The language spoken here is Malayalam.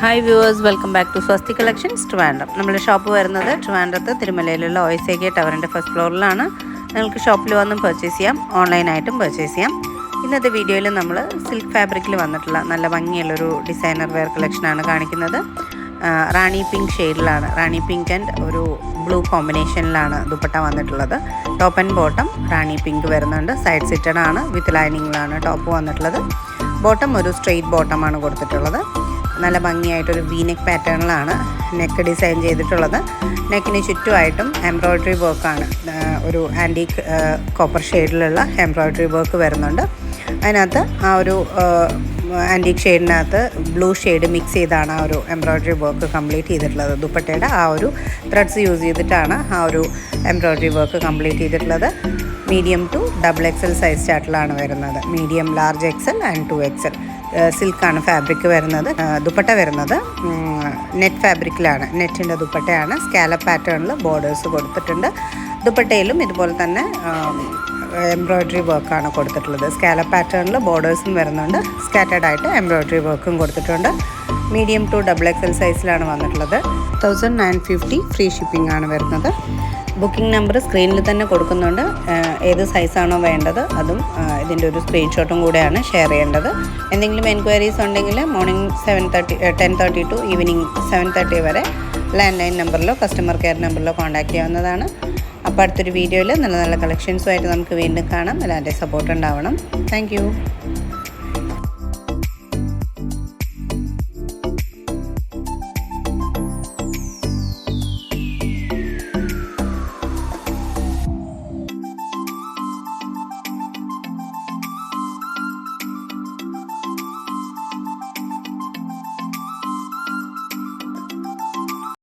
Hi viewers, welcome back to Swasthi collections Trivandrum. നമ്മുടെ ഷോപ്പ് വരുന്നത് ട്രിവാൻഡ്രത്ത് തിരുമലയിലുള്ള OSAK ടവറിൻ്റെ ഫസ്റ്റ് ഫ്ലോറിലാണ്. നിങ്ങൾക്ക് ഷോപ്പിൽ വന്നും പർച്ചേസ് ചെയ്യാം, ഓൺലൈനായിട്ടും പർച്ചേസ് ചെയ്യാം. ഇന്നത്തെ വീഡിയോയിൽ നമ്മൾ സിൽക്ക് ഫാബ്രിക്കിൽ വന്നിട്ടുള്ള നല്ല ഭംഗിയുള്ളൊരു ഡിസൈനർ വെയർ കളക്ഷനാണ് കാണിക്കുന്നത്. റാണി പിങ്ക് ഷെയ്ഡിലാണ്, റാണി പിങ്ക് ആൻഡ് ഒരു ബ്ലൂ കോമ്പിനേഷനിലാണ് ദുപ്പട്ട വന്നിട്ടുള്ളത്. Top and bottom Rani pink വരുന്നുണ്ട്. സൈഡ് സിറ്റഡ് ആണ്, വിത്ത് ലൈനിങ്ങിലാണ് ടോപ്പ് വന്നിട്ടുള്ളത്. ബോട്ടം ഒരു സ്ട്രെയിറ്റ് ബോട്ടമാണ് കൊടുത്തിട്ടുള്ളത്. നല്ല ഭംഗിയായിട്ടൊരു വീനെക്ക് പാറ്റേണിലാണ് നെക്ക് ഡിസൈൻ ചെയ്തിട്ടുള്ളത്. നെക്കിന് ചുറ്റുമായിട്ടും എംബ്രോയ്ഡറി വർക്കാണ്, ഒരു ആൻറ്റീക്ക് കോപ്പർ ഷെയ്ഡിലുള്ള എംബ്രോയ്ഡറി വർക്ക് വരുന്നുണ്ട്. അതിനകത്ത് ആ ഒരു ആൻറ്റീക്ക് ഷെയ്ഡിനകത്ത് ബ്ലൂ ഷെയ്ഡ് മിക്സ് ചെയ്താണ് ആ ഒരു എംബ്രോയ്ഡറി വർക്ക് കംപ്ലീറ്റ് ചെയ്തിട്ടുള്ളത്. ദുപ്പട്ടയുടെ ആ ഒരു ത്രെഡ്സ് യൂസ് ചെയ്തിട്ടാണ് ആ ഒരു എംബ്രോയ്ഡറി വർക്ക് കംപ്ലീറ്റ് ചെയ്തിട്ടുള്ളത്. മീഡിയം ടു XXL സൈസ് ചാർട്ടിലാണ് വരുന്നത്. Medium, large XL and 2XL. സിൽക്കാണ് ഫാബ്രിക് വരുന്നത്. ദുപ്പട്ട വരുന്നത് നെറ്റ് ഫാബ്രിക്കിലാണ്, നെറ്റിൻ്റെ ദുപ്പട്ടയാണ്. സ്കാലപ്പ് പാറ്റേണിൽ ബോർഡേഴ്സ് കൊടുത്തിട്ടുണ്ട്. ദുപ്പട്ടയിലും ഇതുപോലെ തന്നെ എംബ്രോയ്ഡറി വർക്കാണ് കൊടുത്തിട്ടുള്ളത്. സ്കാലപ്പ് പാറ്റേണിൽ ബോർഡേഴ്സും വരുന്നുണ്ട്. സ്കാറ്റേഡ് ആയിട്ട് എംബ്രോയ്ഡറി വർക്കും കൊടുത്തിട്ടുണ്ട്. മീഡിയം ടു XXL സൈസിലാണ് വന്നിട്ടുള്ളത്. 1950 ഫ്രീ ഷിപ്പിംഗ് ആണ് വരുന്നത്. ബുക്കിംഗ് നമ്പർ സ്ക്രീനിൽ തന്നെ കൊടുക്കുന്നുണ്ട്. ഏത് സൈസാണോ വേണ്ടത് അതും ഇതിൻ്റെ ഒരു സ്ക്രീൻഷോട്ടും കൂടെയാണ് ഷെയർ ചെയ്യേണ്ടത്. എന്തെങ്കിലും എൻക്വയറീസ് ഉണ്ടെങ്കിൽ മോർണിംഗ് 10:30 ടു ഈവനിങ് 7:30 വരെ ലാൻഡ് ലൈൻ നമ്പറിലോ കസ്റ്റമർ കെയർ നമ്പറിലോ കോൺടാക്റ്റ് ചെയ്യാവുന്നതാണ്. അപ്പോൾ അടുത്തൊരു വീഡിയോയിൽ നല്ല നല്ല കളക്ഷൻസുമായിട്ട് നമുക്ക് വീണ്ടും കാണാം. എല്ലാവരുടെയും സപ്പോർട്ട് ഉണ്ടാവണം. താങ്ക്